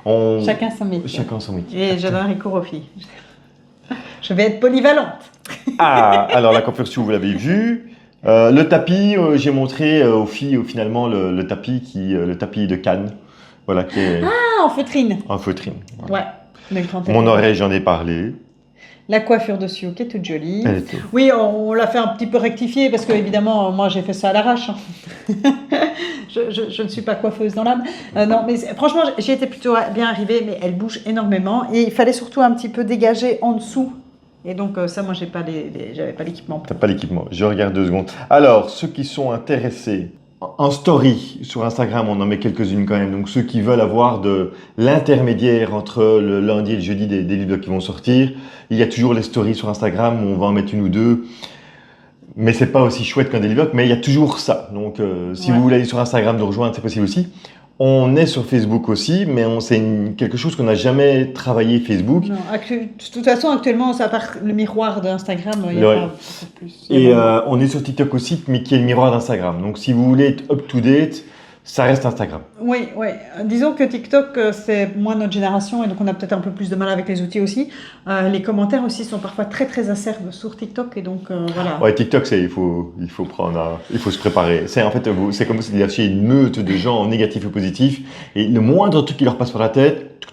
on... Chacun son métier. Chacun son métier. Et je donnerai cours aux filles. Je vais être polyvalente. Ah, alors la coiffure, vous l'avez vu. Le tapis, j'ai montré aux filles finalement le tapis le tapis de Cannes, voilà, qui est Ah, en feutrine. en feutrine. Voilà. Ouais. Le grand Mon tapis. oreille, j'en ai parlé. La coiffure dessus, qui est toute jolie. Elle était- Oui, on l'a fait un petit peu rectifier parce que évidemment, moi j'ai fait ça à l'arrache. Hein. je ne suis pas coiffeuse dans l'âme. Non, mais franchement, j'y étais plutôt bien arrivée, mais elle bouge énormément et il fallait surtout un petit peu dégager en dessous. Et donc ça, moi, j'avais pas l'équipement. T'as pas l'équipement. Je regarde 2 secondes. Alors, ceux qui sont intéressés, en story sur Instagram, on en met quelques-unes quand même. Donc, ceux qui veulent avoir de l'intermédiaire entre le lundi et le jeudi des vlogs qui vont sortir, il y a toujours les stories sur Instagram où on va en mettre 1 ou 2. Mais c'est pas aussi chouette qu'un daily vlog, mais il y a toujours ça. Donc, si Ouais. vous voulez aller sur Instagram, nous rejoindre, c'est possible aussi. On est sur Facebook aussi, mais c'est quelque chose qu'on n'a jamais travaillé Facebook. Non, de toute façon, actuellement, ça part le miroir d'Instagram, il n'y a Ouais. pas plus. Et on est sur TikTok aussi, mais qui est le miroir d'Instagram. Donc, si vous voulez être up-to-date, ça reste Instagram. Oui. Disons que TikTok, c'est moins notre génération et donc on a peut-être un peu plus de mal avec les outils aussi. Les commentaires aussi sont parfois très acerbes sur TikTok et donc voilà. Ouais, TikTok, il faut se préparer. C'est comme si vous lâchiez une meute de gens en négatif et positif, et le moindre truc qui leur passe par la tête,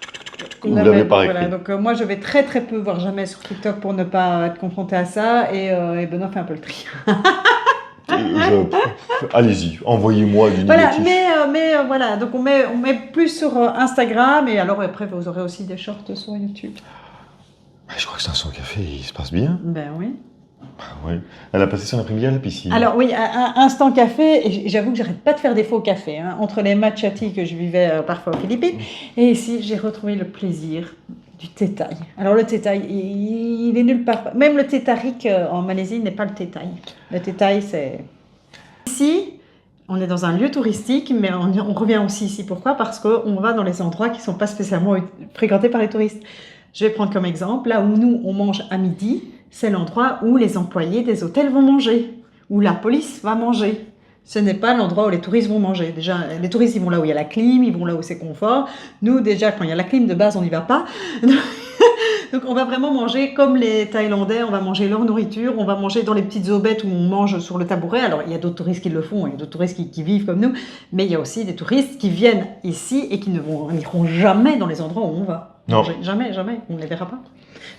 vous Non, l'avez mais pas voilà, écrit. donc moi je vais très peu, voire jamais sur TikTok pour ne pas être confrontée à ça et Benoît fait un peu le tri. Allez-y, envoyez-moi du Voilà, négatif. mais voilà, donc on met plus sur Instagram et alors après vous aurez aussi des shorts sur YouTube. Je crois que c'est un son café, il se passe bien. Ben oui. Ouais. Elle a passé son après-midi à la piscine. Alors oui, un instant café, et j'avoue que j'arrête pas de faire des faux cafés, hein, entre les matcha tea que je vivais parfois aux Philippines, et ici j'ai retrouvé le plaisir du thé thaï. Alors le thé thaï, il est nulle part, même le thé tarik en Malaisie n'est pas le thé thaï. Le thé thaï c'est... Ici, on est dans un lieu touristique, mais on revient aussi ici. Pourquoi? Parce qu'on va dans les endroits qui ne sont pas spécialement fréquentés par les touristes. Je vais prendre comme exemple, là où nous, on mange à midi, c'est l'endroit où les employés des hôtels vont manger, où la police va manger. Ce n'est pas l'endroit où les touristes vont manger. Déjà, les touristes, ils vont là où il y a la clim, ils vont là où c'est confort. Nous, déjà, quand il y a la clim de base, on n'y va pas. Donc, on va vraiment manger comme les Thaïlandais, on va manger leur nourriture, on va manger dans les petites aubettes où on mange sur le tabouret. Alors, il y a d'autres touristes qui le font, il y a d'autres touristes qui vivent comme nous, mais il y a aussi des touristes qui viennent ici et qui n'iront jamais dans les endroits où on va. Non. Jamais, on ne les verra pas.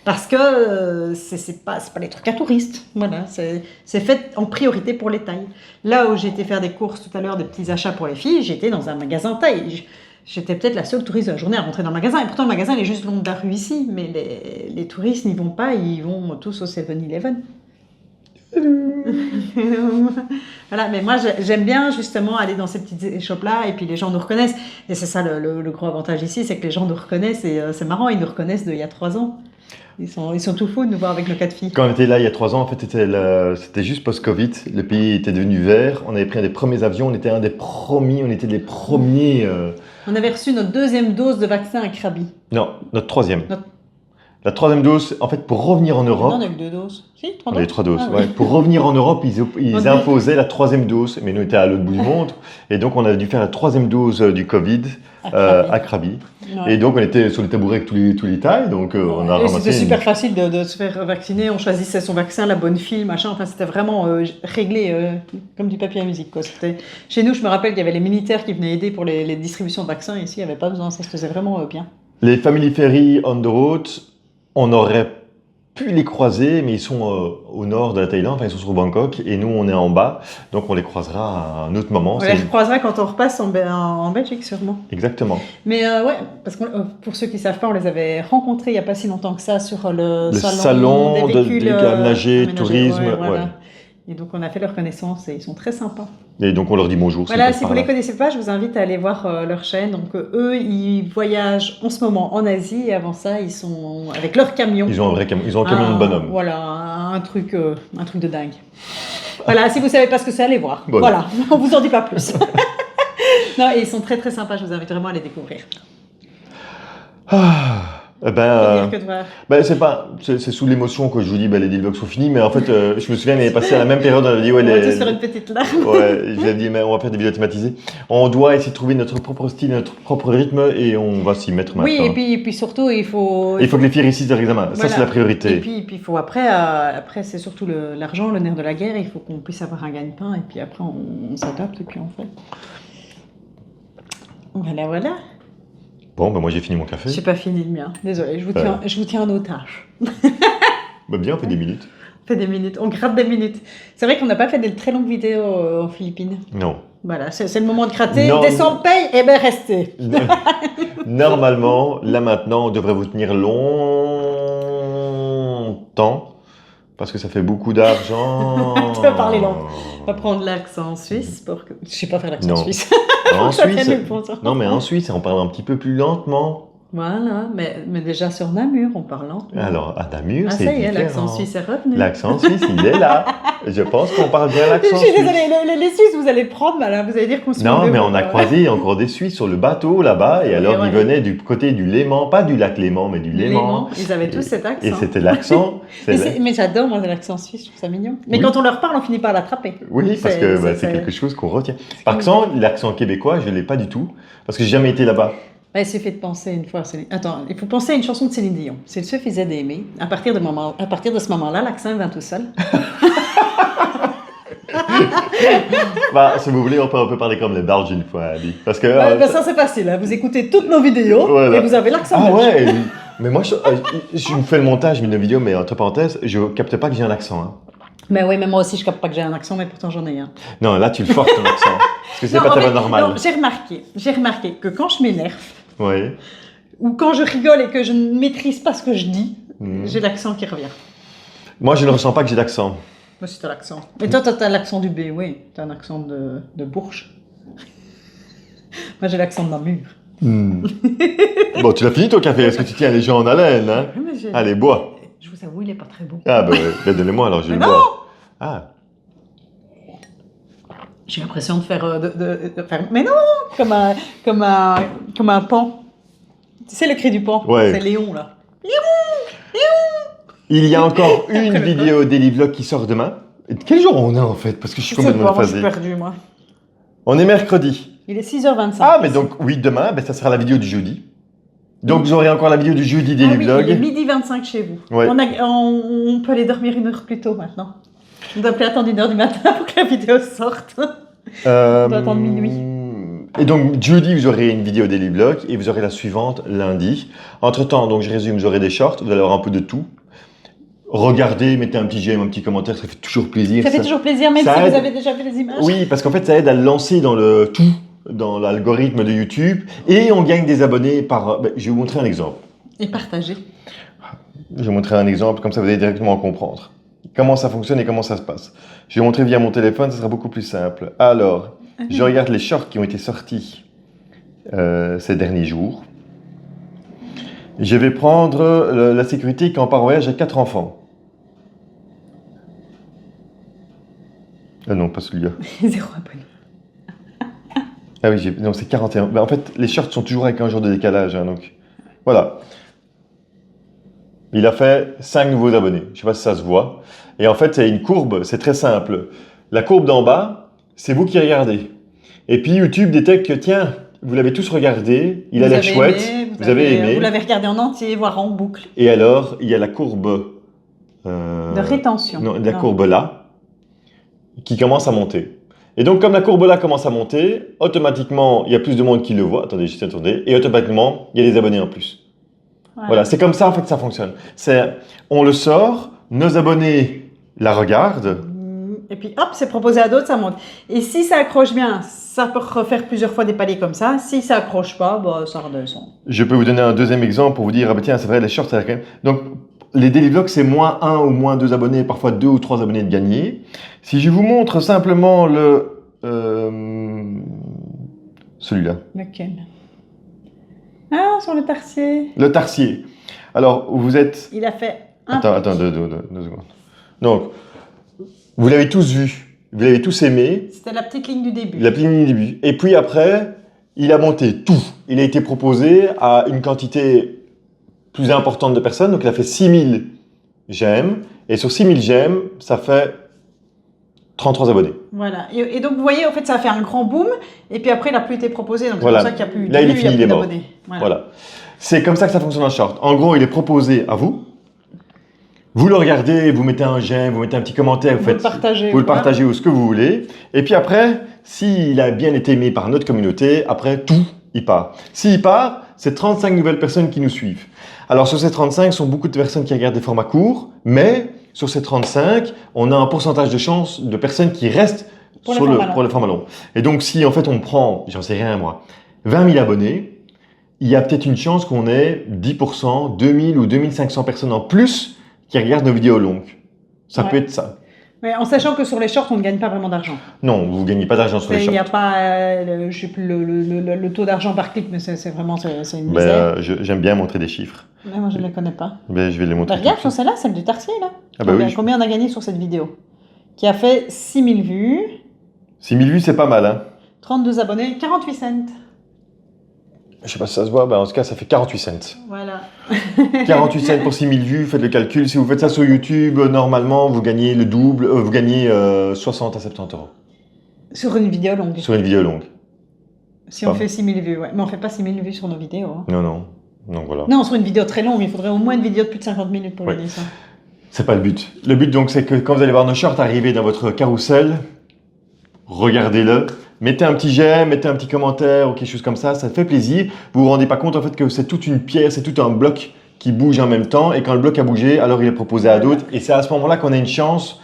Parce que c'est pas des trucs à touristes. Voilà, c'est fait en priorité pour les tailles. Là où j'ai été faire des courses tout à l'heure, des petits achats pour les filles, j'étais dans un magasin taille. J'étais peut-être la seule touriste de la journée à rentrer dans le magasin. Et pourtant, le magasin, il est juste le long de la rue ici. Mais les touristes n'y vont pas, ils vont tous au 7-Eleven. Voilà, mais moi j'aime bien justement aller dans ces petites échoppes là et puis les gens nous reconnaissent et c'est ça le gros avantage ici, c'est que les gens nous reconnaissent et c'est marrant, ils nous reconnaissent d'il y a 3 ans. Ils sont tout fous de nous voir avec nos 4 filles. Quand on était là il y a 3 ans, en fait, c'était juste post-Covid. Le pays était devenu vert. On avait pris un des premiers avions. On était des premiers. On avait reçu notre 2e dose de vaccin à Krabi. Non, notre 3e. La 3e dose, en fait, pour revenir en Europe. Non, on a eu 2 doses. Si, 3 On doses. avait 3 doses. Ah, Ouais. oui. Pour revenir en Europe, ils imposaient la 3e dose. Mais nous, on était à l'autre bout du monde. Et donc, on a dû faire la 3e dose du Covid à Krabi. Ouais. Et donc, on était sur les tabourets avec tous les tailles. Donc, on a Et ramassé. c'était super facile de se faire vacciner. On choisissait son vaccin, la bonne file, machin. Enfin, c'était vraiment réglé comme du papier à musique, quoi. Chez nous, je me rappelle qu'il y avait les militaires qui venaient aider pour les distributions de vaccins. Ici, il n'y avait pas besoin. Ça se faisait vraiment bien. Les Family Ferry on the road, on aurait pu les croiser, mais ils sont au nord de la Thaïlande, enfin ils sont sur Bangkok, et nous on est en bas, donc on les croisera à un autre moment. On les recroisera quand on repasse en Belgique, sûrement. Exactement. Mais ouais, parce que pour ceux qui ne savent pas, on les avait rencontrés il n'y a pas si longtemps que ça sur le salon des véhicules aménagés, tourisme. Ouais, voilà. Ouais. Et donc on a fait leur connaissance et ils sont très sympas. Et donc on leur dit bonjour. Voilà, si vous ne les connaissez pas, je vous invite à aller voir leur chaîne. Donc eux, ils voyagent en ce moment en Asie et avant ça, ils sont avec leur camion. Ils ont un vrai camion, ils ont un camion de bonhomme. Voilà, un truc de dingue. Voilà, si vous ne savez pas ce que c'est, allez voir. Voilà. On ne vous en dit pas plus. Non, et ils sont très très sympas, je vous invite vraiment à les découvrir. C'est sous l'émotion que je vous dis les vlogs sont finis, mais en fait je me souviens on est passé à la même période, on avait dit On va tous faire une petite larme. Ouais, je lui ai dit mais on va faire des vidéos thématisées. On doit essayer de trouver notre propre style, notre propre rythme et on va s'y mettre maintenant. Oui, et puis surtout il faut que les filles réussissent leur examen, ça c'est la priorité. Et puis il faut après c'est surtout l'argent, le nerf de la guerre, il faut qu'on puisse avoir un gagne-pain et puis après on s'adapte et puis on fait. Voilà. Bon, moi j'ai fini mon café. J'ai pas fini le mien, désolée, je vous tiens en otage. Bien, on fait des minutes. On gratte des minutes. C'est vrai qu'on n'a pas fait de très longues vidéos aux Philippines. Non. Voilà, c'est le moment de gratter. Non. Descends, paye, et ben restez. Normalement, là maintenant, on devrait vous tenir longtemps. Parce que ça fait beaucoup d'argent. Tu vas parler lent. On va prendre l'accent suisse pour que... Je sais pas faire l'accent suisse. En Suisse, non mais en Suisse, on parle un petit peu plus lentement. Voilà, mais déjà sur Namur, on parle lentement. Alors, à Namur, c'est ça y est, différent. l'accent suisse est revenu. L'accent suisse, il est là. Je pense qu'on parle bien l'accent suisse. Je suis désolée, les Suisses, vous allez prendre mal, hein, vous allez dire qu'on se Non, mais on a croisé encore des Suisses sur le bateau là-bas, et alors ils venaient du côté du Léman, pas du lac Léman, mais du Léman. Ils avaient tous cet accent. Et c'était l'accent. Mais j'adore, moi, l'accent suisse, je trouve ça mignon. Mais quand on leur parle, on finit par l'attraper. Oui, parce que c'est quelque chose qu'on retient. Par contre, l'accent québécois, je ne l'ai pas du tout, parce que j'ai jamais été là-bas. Il suffit de penser une fois. Attends, il faut penser à une chanson de Céline Dion. S'il suffisait d'aimer, à partir de ce moment-là, l'accent vient tout seul. Si vous voulez, on peut parler comme les Belges une fois, Ali. Parce que ça c'est facile. Hein. Vous écoutez toutes nos vidéos et vous avez l'accent belge. Ouais. Mais moi, je me fais le montage, je mets nos vidéos, mais entre parenthèses, je capte pas que j'ai un accent. Hein. Mais oui, mais moi aussi, je capte pas que j'ai un accent, mais pourtant j'en ai un. Non, là, tu le forces ton accent. Parce que c'est pas tellement normal. Non, j'ai remarqué que quand je m'énerve, oui. ou quand je rigole et que je ne maîtrise pas ce que je dis, j'ai l'accent qui revient. Moi, je ne ressens pas que j'ai d'accent. Moi, c'est l'accent. Mais toi, t'as l'accent du B, oui. T'as un accent de Bourges. Moi, j'ai l'accent de Namur. Bon, tu l'as fini ton café. Est-ce que tu tiens les gens en haleine, hein? Allez, bois. Je vous avoue, il n'est pas très bon. Ah, donnez-moi alors, je vais le boire. Ah. J'ai l'impression de faire, mais non, comme un pan. Tu sais le cri du pan, c'est Léon là. Léon. Il y a encore une vidéo Daily Vlog qui sort demain. Et quel jour on est en fait? Parce que je suis complètement phasé. Je suis perdu moi. On est mercredi. Il est 6h25. Ah mais donc oui demain, ça sera la vidéo du jeudi. Donc vous aurez encore la vidéo du jeudi Daily Vlog. Il est 12h25 chez vous. Ouais. On peut aller dormir 1 heure plus tôt maintenant. On doit plus attendre 1h du matin pour que la vidéo sorte. On doit attendre minuit. Et donc jeudi, vous aurez une vidéo Daily Vlog et vous aurez la suivante lundi. Entre-temps, donc je résume, vous aurez des shorts, vous allez avoir un peu de tout. Regardez, mettez un petit j'aime, un petit commentaire, ça fait toujours plaisir. Ça fait toujours plaisir, même si vous avez déjà vu les images. Oui, parce qu'en fait, ça aide à le lancer dans le tout, dans l'algorithme de YouTube. Et on gagne des abonnés par... je vais vous montrer un exemple. Et partager. Je vais vous montrer un exemple, comme ça vous allez directement comprendre. Comment ça fonctionne et comment ça se passe. Je vais vous montrer via mon téléphone, ça sera beaucoup plus simple. Alors, je regarde les shorts qui ont été sortis ces derniers jours. Je vais prendre la sécurité quand on part en voyage avec 4 enfants. Ah non, pas celui-là. 0 abonnés. Ah oui, non, c'est 41. En fait, les shorts sont toujours avec un jour de décalage. Hein, donc, voilà. Il a fait 5 nouveaux abonnés. Je ne sais pas si ça se voit. Et en fait, c'est une courbe, c'est très simple. La courbe d'en bas, c'est vous qui regardez. Et puis YouTube détecte que, tiens, vous l'avez tous regardé, il a l'air chouette, vous avez aimé. Vous l'avez regardé en entier, voire en boucle. Et alors, il y a la courbe... de rétention. Non, la courbe là, qui commence à monter. Et donc, comme la courbe là commence à monter, automatiquement, il y a plus de monde qui le voit. Attendez, juste attendez. Et automatiquement, il y a des abonnés en plus. Voilà, c'est comme ça en fait que ça fonctionne. On le sort, nos abonnés la regardent. Et puis hop, c'est proposé à d'autres, ça monte. Et si ça accroche bien, ça peut refaire plusieurs fois des paliers comme ça. Si ça accroche pas, bah, ça redescend. Je peux vous donner un deuxième exemple pour vous dire, ah bah tiens, c'est vrai, les shorts, ça a quand même... Donc, les daily vlogs, c'est moins 1 ou moins 2 abonnés, parfois 2 ou 3 abonnés de gagner. Si je vous montre simplement celui-là. Lequel? Ah, sur le tarsier. Le tarsier. Alors, vous êtes... Il a fait un... Attends, 2 secondes. Donc, vous l'avez tous vu, vous l'avez tous aimé. C'était la petite ligne du début. La petite ligne du début. Et puis après, il a monté tout. Il a été proposé à une quantité plus importante de personnes. Donc, il a fait 6000 j'aime. Et sur 6000 j'aime, ça fait 33 abonnés. Voilà. Et donc, vous voyez, en fait, ça a fait un grand boom. Et puis après, il n'a plus été proposé. Donc, Voilà. c'est pour ça qu'il n'y a plus de Là, il est fini, il est mort. d'abonnés. Voilà. C'est comme ça que ça fonctionne en short. En gros, il est proposé à vous. Vous le regardez, vous mettez un j'aime, vous mettez un petit commentaire, vous le partagez. Vous le partagez ou ce que vous voulez. Et puis après, s'il a bien été aimé par notre communauté, après, tout, il part. S'il part, c'est 35 nouvelles personnes qui nous suivent. Alors, sur ces 35, ce sont beaucoup de personnes qui regardent des formats courts, mais sur ces 35, on a un pourcentage de chance de personnes qui restent pour le format long. Et donc, si en fait on prend, j'en sais rien moi, 20 000 abonnés, il y a peut-être une chance qu'on ait 10%, 2000 ou 2500 personnes en plus qui regardent nos vidéos longues. Ça peut être ça. Mais en sachant que sur les shorts, on ne gagne pas vraiment d'argent. Non, vous ne gagnez pas d'argent sur les shorts. Il n'y a pas je sais plus le taux d'argent par clic, mais c'est vraiment c'est une misère. J'aime bien montrer des chiffres. Mais moi, je ne les connais pas. Je vais les montrer. Regarde sur celle-là, celle du tarsier. Là. Ah bah oui. Combien on a gagné sur cette vidéo? Qui a fait 6000 vues. 6000 vues, c'est pas mal. Hein. 32 abonnés, 48 cents. Je ne sais pas si ça se voit, en tout cas, ça fait 48 cents. Voilà. 48 cents pour 6000 vues, faites le calcul. Si vous faites ça sur YouTube, normalement, vous gagnez le double, vous gagnez 60 à 70 euros. Sur une vidéo longue. Sur une vidéo longue. Si on fait 6000 vues, ouais. Mais on ne fait pas 6000 vues sur nos vidéos. Hein. Non, voilà. Non, sur une vidéo très longue, il faudrait au moins une vidéo de plus de 50 minutes pour gagner ça. C'est pas le but. Le but, donc, c'est que quand vous allez voir nos shorts arriver dans votre carrousel, regardez-le. Mettez un petit j'aime, mettez un petit commentaire ou quelque chose comme ça fait plaisir. Vous vous rendez pas compte en fait que c'est toute une pierre, c'est tout un bloc qui bouge en même temps et quand le bloc a bougé, alors il est proposé à d'autres et c'est à ce moment-là qu'on a une chance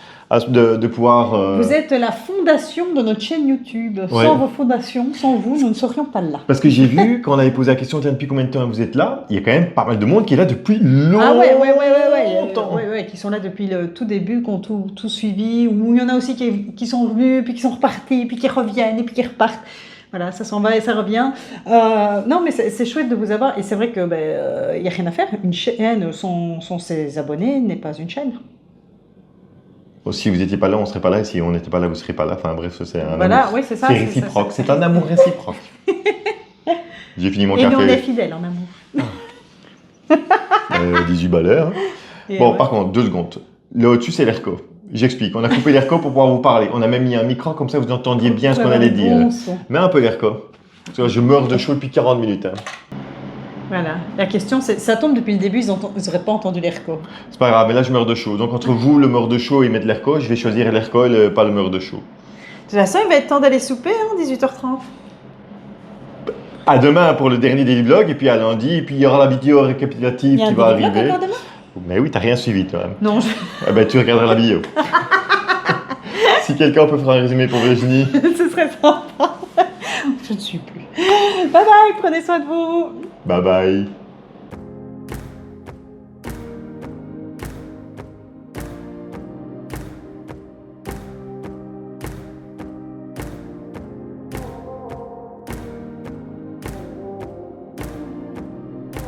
de pouvoir... Vous êtes la fondation de notre chaîne YouTube. Ouais. Sans vos fondations, sans vous, nous ne serions pas là. Parce que j'ai vu, quand on avait posé la question, depuis combien de temps vous êtes là, il y a quand même pas mal de monde qui est là depuis longtemps. Ah ouais, qui sont là depuis le tout début, qui ont tout suivi. Ou il y en a aussi qui sont venus, puis qui sont repartis, puis qui reviennent, et puis qui repartent. Voilà, ça s'en va et ça revient. Non, mais c'est chouette de vous avoir. Et c'est vrai qu'il n'y a rien à faire. Une chaîne sans ses abonnés n'est pas une chaîne. Si vous n'étiez pas là, on ne serait pas là. Et si on n'était pas là, vous ne serez pas là. Enfin bref, c'est un amour. Oui, c'est ça. C'est réciproque. C'est un amour réciproque. J'ai fini mon café. Et on est fidèles en amour. 18 balais. Hein. Bon, par contre, 2 secondes. Là au-dessus, c'est l'ERCO. J'explique. On a coupé l'ERCO pour pouvoir vous parler. On a même mis un micro, comme ça vous entendiez bien ce qu'on allait dire. Mais un peu l'ERCO. Parce que je meurs de chaud depuis 40 minutes. Hein. Voilà. La question, c'est, ça tombe depuis le début, ils n'auraient pas entendu l'ERCO. C'est pas grave, mais là je meurs de chaud. Donc entre vous, le meurs de chaud et mettre l'ERCO, je vais choisir l'ERCO et pas le meurs de chaud. De toute façon, il va être temps d'aller souper, hein, 18h30. À demain pour le dernier daily vlog, et puis à lundi, et puis il y aura la vidéo récapitulative Il y a un qui va daily vlog arriver. encore demain? Mais oui, t'as rien suivi toi. Non, Eh ben, tu regarderas la vidéo. Si quelqu'un peut faire un résumé pour Virginie. ce serait sympa. Je ne suis plus. Bye bye, prenez soin de vous. Bye bye.